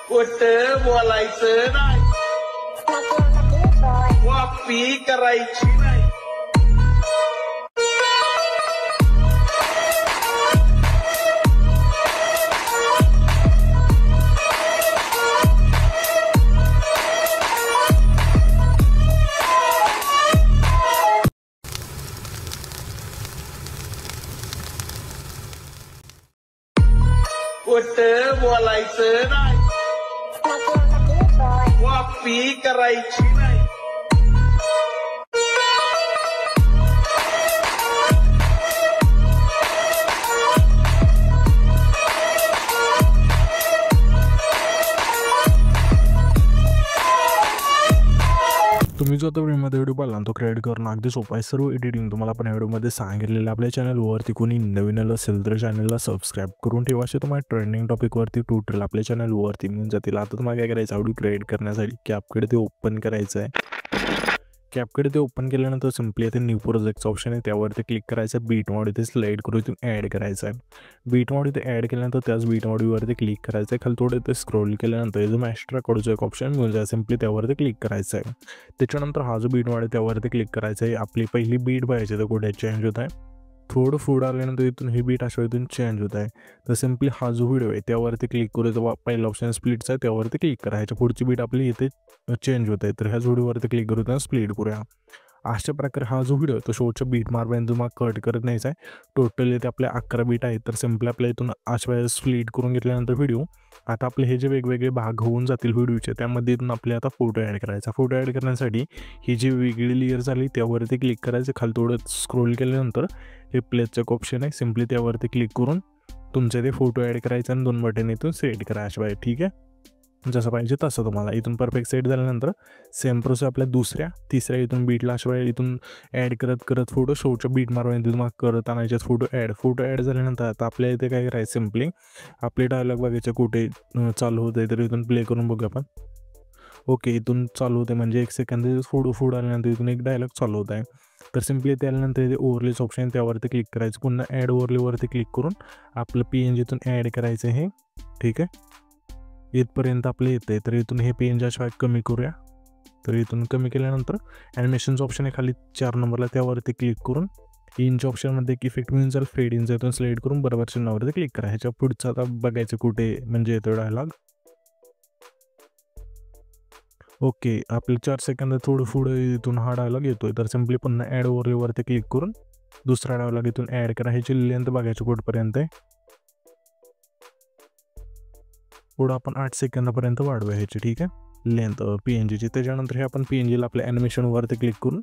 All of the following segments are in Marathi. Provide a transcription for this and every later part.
खोटं बोलायचं नाही, वापी करायची नाही. खोटं बोलायचं नाही, वापी करायची नाही. तुम्ही जो आता व्हिडिओमध्ये व्हिडिओ पाहिला तो क्रिएट करणं अगदी सोपं आहे. सर्व एडिटिंग तुम्हाला आपण व्हिडिओमध्ये सांगितलेलं. आपल्या चॅनलवरती कोणी नवीन आलं असेल तर चॅनलला सबस्क्राईब करून ठेवा. असे तुम्हाला ट्रेंडिंग टॉपिकवरती ट्युटोरियल आपल्या चॅनलवरती मिळून जातील. आता तुम्हाला काय करायचं, व्हिडिओ क्रिएट करण्यासाठी कॅपकट ते ओपन करायचं आहे. कॅपकट ते ओपन केल्यानंतर सिम्पली इथे न्यू प्रोजेक्टचं ऑप्शन आहे, त्यावरती क्लिक करायचं. बीट मॉड इथे स्लाइड करून इथून ॲड करायचं आहे. बीट मॉड इथे ॲड केल्यानंतर त्याच बीट मॉडवरती क्लिक करायचं आहे. खाली थोडं इथे स्क्रोल केल्यानंतर जो एक्स्ट्रा कोडचं एक ऑप्शन मिळून जाईल, सिम्पली त्यावरती क्लिक करायचं आहे. त्याच्यानंतर हा जो बीट मॉड आहे त्यावरती क्लिक करायचं आहे. आपली पहिली बीट पाहिजे तर कुठे चेंज होत आहे, थोडं फूड आल्यानंतर इथून ही बीट अशा इथून चेंज होत आहे. तर सिम्पली हा जो व्हिडिओ आहे त्यावरती क्लिक करू. पहिला ऑप्शन स्प्लिटचा आहे त्यावरती क्लिक करायचं. पुढची बीट आपली इथे चेंज होत आहे, तर ह्याच व्हिडिओवरती क्लिक करू त्यांना स्प्लिट करूया. अशा प्रकारे हा जो व्हिडिओ आहे तो शोच्या बीट मार्पर्यंत तुम्हाला कट करत नाहीचा आहे. टोटल इथे आपल्या 11 बीट आहेत. तर सिम्पली आपल्या इथून अशा वेळेस स्प्लिट करून घेतल्यानंतर व्हिडिओ आता आपले हे जे वेगवेगळे भाग होऊन जातील व्हिडिओचे, त्यामध्ये इथून आपले आता फोटो ॲड करायचा. फोटो ॲड करण्यासाठी ही जी वेगळी लेअर झाली त्यावरती क्लिक करायचं. खाली थोडं स्क्रोल केल्यानंतर हे प्लेसचं एक ऑप्शन आहे, सिम्पली त्यावरती क्लिक करून तुमचे ते फोटो ॲड करायचं आणि 2 बटन इथून सेट करा अशा वेळेस. ठीक आहे, जसं पाहिजे तसं तुम्हाला. इथून परफेक्ट सेट झाल्यानंतर सेम प्रोसेस आपल्या दुसऱ्या तिसऱ्या इथून बीटला अशा वेळेस इथून ॲड करत फोटो शोच्या बीट मारवायला तुम्हाला करत आणायचे. फोटो ॲड झाल्यानंतर आता आपल्या इथे काय करायचं, सिम्पली आपले डायलॉग बघायचे कुठे चालू होते, तर इथून प्ले करून बघू आपण. ओके, इथून चालू होते म्हणजे 1 सेकंद फोटो आल्यानंतर इथून एक डायलॉग चालू होत आहे. तर सिम्पली ते आल्यानंतर इथे ओव्हरलेच ऑप्शन त्यावरती क्लिक करायचं. पुन्हा ॲड ओव्हरलेवरती क्लिक करून आपलं PNG इथून ॲड करायचं हे. ठीक आहे, इथपर्यंत आपलं येतं आहे. तर इथून हे PNG अशा कमी करूया. तर इथून कमी केल्यानंतर ॲनिमेशनचं ऑप्शन आहे खाली 4 नंबरला, त्यावरती क्लिक करून इनच्या ऑप्शनमध्ये एक इफेक्ट मिळून जाईल, फेड इनचा इथून सिलेक्ट करून बरोबर चिन्हावरती क्लिक करा. ह्याच्या पुढचं आता बघायचं कुठे म्हणजे येतो डायलॉग. ओके, आपले 4 सेकंद थोडं पुढे इथून हा डायलॉग येतोय. तर सिम्पली पुन्हा ॲड ओव्हरलेवरती क्लिक करून दुसरा डायलॉग इथून ॲड करा. ह्याची लेंथ बघायची कुठपर्यंत आहे, पुढं आपण 8 सेकंदापर्यंत वाढवूया ह्याची. ठीक आहे, लेंथ PNGची. त्याच्यानंतर हे आपण PNGला आपल्या ॲनिमेशनवरती क्लिक करून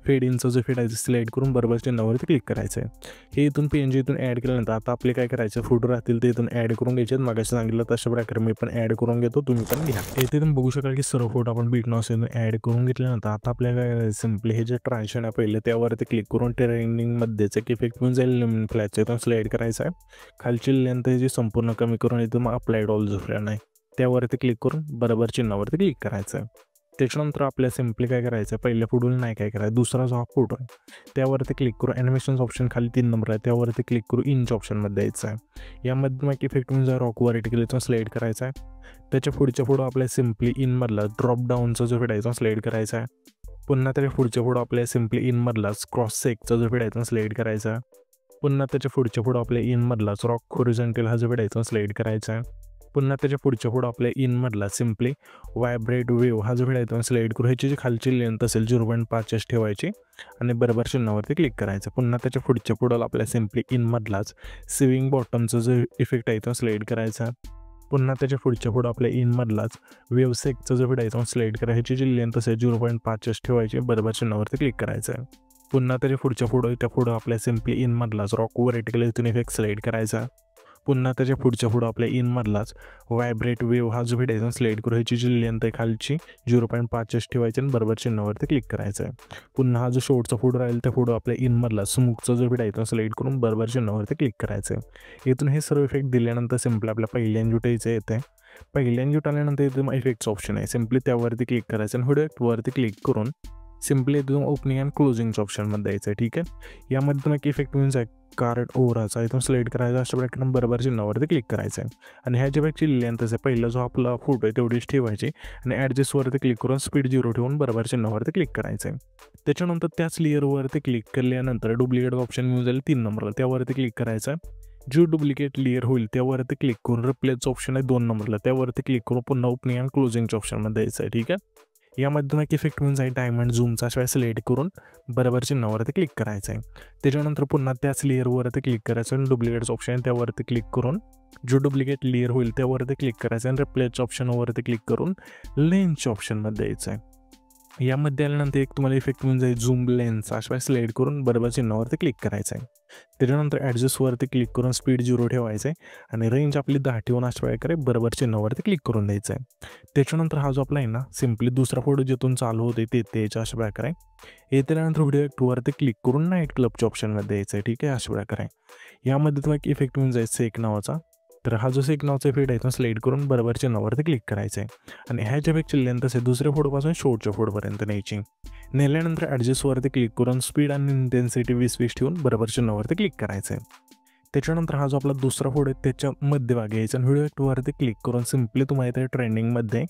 फेड इनचं जे फेड आहे ते सिलेक्ट करून बरोबर चिन्हावरती क्लिक करायचं आहे. हे इथून PNG इथून ॲड केल्यानंतर आता आपले काय करायचं, फोटो राहतील ते इथून ॲड करून घ्यायचे. मागाशी सांगितलं तशा प्रकारे मी पण ॲड करून घेतो, तुम्ही पण घ्या. इथे तुम्ही बघू शकाल की सर्व फोटो आपण बीटनॉस इथून ॲड करून घेतल्यानंतर आता आपल्याला काय करायचं, सिम्पली हे जे ट्रान्झिशन आहे पहिले त्यावरती क्लिक करून ट्रेंडिंगमध्येच एक इफेक्ट मिळून जाईल, फ्लॅटचं इथून सिलेक्ट करायचं आहे. खालची लेंथ जी संपूर्ण कमी करून इथून मग अप्लाइड ऑल जो फ्रेंड आहे त्यावरती क्लिक करून बरोबर चिन्हावरती क्लिक करायचं आहे. त्याच्यानंतर आपल्या सिम्पली काय करायचं, पहिल्या फोटोला नाही काय करायचं, दुसरा जो हा फोटो आहे त्यावरती क्लिक करू. ॲनिमेशन्स ऑप्शन खाली 3 नंबर आहे त्यावरती क्लिक करू. इनच्या ऑप्शनमध्ये द्यायचं आहे. यामध्ये मग इफेक्ट म्हणजे रॉक व्हर्टिकल इथून सिलेक्ट करायचा आहे. त्याच्या पुढच्या फोटो आपल्या सिम्पली इनमधला ड्रॉप डाऊनचा जो फेडायचा सिलेक्ट करायचा आहे. पुन्हा त्याच्या पुढच्या फोटो आपल्या सिम्पली इनमधलाच क्रॉस सेकचा जो फेडायचा सिलेक्ट करायचा आहे. पुन्हा त्याच्या पुढच्या फोटो आपल्या इनमधलाच रॉक होरिझॉन्टल हा जो फेडायचा सिलेक्ट करायचा आहे. पुन्हा त्याच्या पुढच्या फोटो आपल्या इनमधला सिम्पली व्हायब्रेट वेव्ह हा जो व्हिडिओ सिलेक्ट करू. ह्याची जी खालची लेंथ असेल 0.5 ठेवायची आणि बरोबर चिन्हावरती क्लिक करायचं. पुन्हा त्याच्या पुढच्या फोटोला आपल्या सिम्पली इनमधलाच स्विंग बॉटमचा जो इफेक्ट आहे तो सिलेक्ट करायचा. पुन्हा त्याच्या पुढच्या फोटो आपल्या इनमधलाच वेवसेकचा जो व्हिडिओ सिलेक्ट करा. ह्याची जी लेंथ असेल 0.5 ठेवायची, बरोबर चिन्हावरती क्लिक करायचं आहे. पुन्हा त्याच्या पुढच्या फोटो आपल्या सिम्पली इनमधलाच रॉक व्हर्टिकल इथून इफेक्ट सिलेक्ट करायचा. पुन्हा त्याच्या पुढच्या फोटो आपल्या इनमधलाच व्हायब्रेट वेव्ह हा जो व्हिडिओ सिलेक्ट करू. ह्याची जी लेंथ आहे खालची 0.5 ठेवायची आणि बरोबर चिन्हावरती क्लिक करायचं आहे. पुन्हा हा जो शॉर्टचा फोटो राहील त्या फोटो आपल्या इनमधला स्मूकचा जो व्हिडिओ सिलेक्ट करून बरोबर चिन्हावरती क्लिक करायचं आहे. इथून हे सर्व इफेक्ट दिल्यानंतर सिम्पली आपल्या पहिल्या एन्जुटायचं येते. पहिल्या एन्जुट आल्यानंतर इथं इफेक्टचं ऑप्शन आहे, सिम्पली त्यावरती क्लिक करायचं आणि व्हिडिओ वरती क्लिक करून सिम्पली इथून ओपनिंग अँड क्लोजिंगच्या ऑप्शनमध्ये द्यायचं आहे. ठीक आहे, यामध्ये तुम्हाला इफेक्ट मीन्स आहे कार्ड ओव्हराचा इथून सिलेक्ट करायचा, अशा प्रकारे बरोबर चिन्हावरती क्लिक करायचं आहे. आणि ह्या ज्यापेक्षा लेंथ आहे पहिला जो आपला फोटो आहे तेवढीच ठेवायची आणि ॲडजस्टवरती क्लिक करून स्पीड 0 ठेवून बरोबर चिन्हावरती क्लिक करायचं आहे. त्याच्यानंतर त्याच लेअरवरती क्लिक केल्यानंतर डुप्लिकेट ऑप्शन मिळून जाईल 3 नंबरला, त्यावरती क्लिक करायचं आहे. जो डुप्लिकेट लेअर होईल त्यावरती क्लिक करून रिप्लेसचं ऑप्शन आहे 2 नंबरला, त्यावरती क्लिक करून पुन्हा ओपनिंग अँड क्लोजिंगच्या ऑप्शनमध्ये द्यायचं आहे. ठीक आहे, यामध्ये तुम्हाला इफेक्ट मिळून जाईल डायमंड झूमचा शिवाय सिलेक्ट करून बरोबर चिन्हावरती क्लिक करायचं आहे. त्याच्यानंतर पुन्हा त्याच लेअरवरती क्लिक करायचं आणि डुप्लिकेटचं ऑप्शन आहे त्यावरती क्लिक करून जो डुप्लिकेट लेअर होईल त्यावरती क्लिक करायचं आणि रिप्लेसच्या ऑप्शनवरती क्लिक करून लेन्सच्या ऑप्शनमध्ये द्यायचं आहे. यामध्ये आल्यानंतर एक तुम्हाला इफेक्ट मिळून जाईल झूम लेन्स, अशा सिलेक्ट करून बरोबर चिन्हावरती क्लिक करायचं आहे. त्याच्यानंतर ॲडजस्टवरती क्लिक करून स्पीड 0 ठेवायचं आहे आणि रेंज आपली 10 ठेवून अशा प्रकारे बरोबर चिन्हावरती क्लिक करून द्यायचं आहे. त्याच्यानंतर हा जो आपला आहे ना सिम्पली दुसरा फोटो जिथून चालू होते ते त्याच्या अशा प्रकारे त्यानंतर व्हिडिओ 2वरती क्लिक करून नाईट क्लबच्या ऑप्शनमध्ये द्यायचं आहे. ठीक आहे, अशा प्रकारे यामध्ये तुम्हाला एक इफेक्ट मिळून जाईल सेक नावाचा. तर हा जो सेक नावाचा इफेक्ट आहे तो सिलेक्ट करून बरोबर चिन्हावरती क्लिक करायचं आहे आणि ह्याच्यापेक्षा लेंथ असेल दुसऱ्या फोटोपासून शेवटच्या फोटोपर्यंत न्यायची. नेल्यानंतर ॲडजस्टवरती क्लिक करून स्पीड आणि इंटेन्सिटी 20-20 ठेवून बरोबर चिन्हावरती क्लिक करायचं आहे. त्याच्यानंतर हा जो आपला दुसरा फोटो आहे त्याच्या मध्यभागी यायचा आणि व्हिडिओ 2वरती क्लिक करून सिम्पली तुम्हाला इथे ट्रेंडिंगमध्ये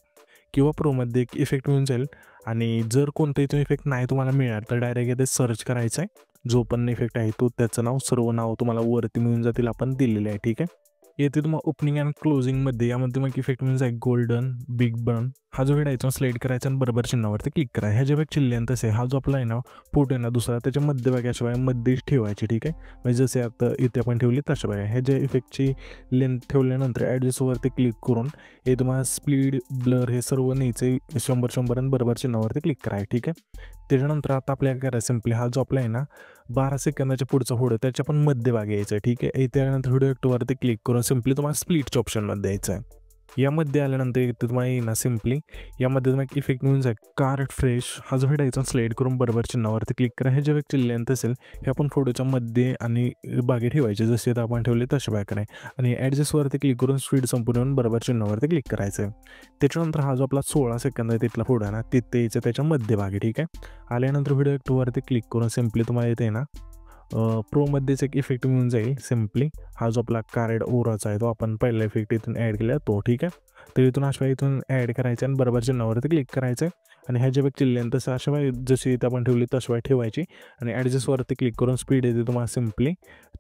किंवा प्रोमध्ये एक इफेक्ट मिळून जाईल आणि जर कोणताही इफेक्ट नाही तुम्हाला मिळाला तर डायरेक्ट इथे सर्च करायचं आहे. जो पण इफेक्ट आहे तो त्याचं नाव सर्व नाव तुम्हाला वरती मिळून जातील आपण दिलेले आहे. ठीक आहे, येथे तुम्हाला ओपनिंग अँड क्लोजिंगमध्ये यामध्ये मग इफेक्ट मिळून जाईल गोल्डन बिग बर्न. हा जो व्हिडिओ आहे तो सिलेक्ट करायचा आणि बरोबर चिन्हावरती क्लिक करायचा. ह्या ज्यापेक्षा लेंथ असेल हा जो आपला आहे ना फोटो आहे ना दुसरा त्याच्या मध्यभागाशिवाय मध्येच ठेवायची. ठीक आहे, म्हणजे जसे आता इथे आपण ठेवली तशा बघा ह्या ज्या इफेक्टची लेंथ ठेवल्यानंतर ॲडजस्टवरती क्लिक करून हे तुम्हाला स्पीड ब्लर हे सर्व न्यायचे 100 आणि बरोबर चिन्हावरती क्लिक करायचं. ठीक आहे, त्याच्यानंतर आता आपल्याला करायचं सिम्पली हा जो आपला आहे ना 12 सेकंदाच्या पुढचा फोटो त्याच्या पण मध्यभागी यायचं आहे. ठीक आहे, त्यानंतर व्हिडिओ 2वरती क्लिक करून सिम्पली तुम्हाला स्प्लिटच्या ऑप्शनमध्ये द्यायचं आहे. यामध्ये आल्यानंतर इथे तुम्हाला येईल ना सिम्पली यामध्ये तुम्हाला इफेक्ट मिळून जाईल कार्ड फ्रेश. हा जो व्हिडिओ सिलेक्ट करून बरोबर चिन्हावरती क्लिक करा. हे जे व्यक्ती लेंथ असेल हे आपण फोटोच्या मध्ये आणि बागे ठेवायचे जसे आता आपण ठेवले तशा बाहेर आहे आणि ॲडजस्टवरती क्लिक करून स्पीड संपूर्ण बरोबर चिन्हावरती क्लिक करायचं आहे. त्याच्यानंतर हा जो आपला 16 सेकंद आहे तिथला फोटो आहे ना तिथे यायचं त्याच्या मध्यभागी. ठीक आहे, आल्यानंतर व्हिडिओ 2वरती क्लिक करून सिम्पली तुम्हाला येते ना प्रोमध्येच एक इफेक्ट मिळून जाईल सिम्पली हा जो आपला कार्ड ओराचा आहे तो आपण पहिला इफेक्ट इथून ॲड केला तो. ठीक आहे, तर इथून अशा इथून ॲड करायचं आणि बरोबर चिन्हावरती क्लिक करायचं आहे आणि ह्या ज्यापेक्षा लेंथ तसं अशा जशी इथं आपण ठेवली तशा ठेवायची आणि ॲडजस्टवरती क्लिक करून स्पीड येते तुम्हाला सिम्पली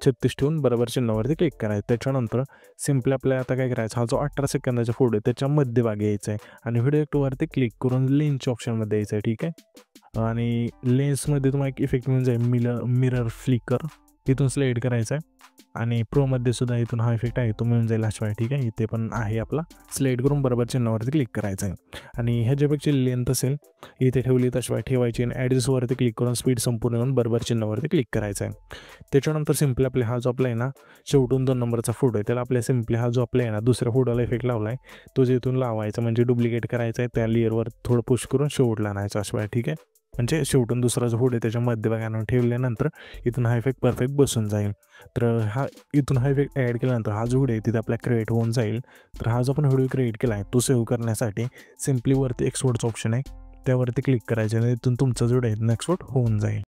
36 ठेवून बरोबर चिन्हावरती क्लिक करायचं. त्याच्यानंतर सिम्पली आपल्याला आता काय करायचं हा जो 18 सेकंदाचा फोटो आहे त्याच्या मध्यभागी यायचा आहे आणि व्हिडिओ 2वरती क्लिक करून लेन्सच्या ऑप्शनमध्ये यायचं आहे. ठीक आहे, आणि लेन्समध्ये तुम्हाला एक इफेक्ट मिळून जाईल मिरर फ्लिकर इथून सिलेक्ट करायचा आहे आणि प्रोमध्ये सुद्धा इथून हा इफेक्ट आहे तो मिळून जाईल अशा. ठीक आहे, इथे पण आहे आपला सिलेक्ट करून बरोबर चिन्हावरती क्लिक करायचं आहे आणि ह्याच्यापेक्षा लेंथ असेल इथे ठेवली तशा ठेवायची आणि ॲडजस्टवरती क्लिक करून स्पीड संपूर्ण येऊन बरोबर चिन्हावरती क्लिक करायचं आहे. त्याच्यानंतर सिम्पली आपले हा जो आपला आहे ना शेवटून 2 नंबरचा फोटो आहे त्याला आपल्या सिम्पली हा जो आपला आहे ना दुसऱ्या फोटोला इफेक्ट लावला आहे तो जिथून लावायचा म्हणजे डुप्लिकेट करायचा आहे त्या लेअरवर थोडं पुश करून शेवटला आणायचा अशा. ठीक आहे, म्हणजे शेवटून दुसरा जो फोटो आहे त्याच्या मध्यभागानं ठेवल्यानंतर इथून हा इफेक्ट परफेक्ट बसून जाईल. तर हा इथून हा इफेक्ट ॲड केल्यानंतर हा जो व्हिडिओ आहे तिथे आपला क्रिएट होऊन जाईल. तर हा जो आपण व्हिडिओ क्रिएट केला आहे तो सेव्ह करण्यासाठी सिम्पली वरती एक्सपोर्टचं ऑप्शन आहे त्यावरती क्लिक करायचं आणि इथून तुमचा जो व्हिडिओ आहे नेक्स्ट होऊन जाईल.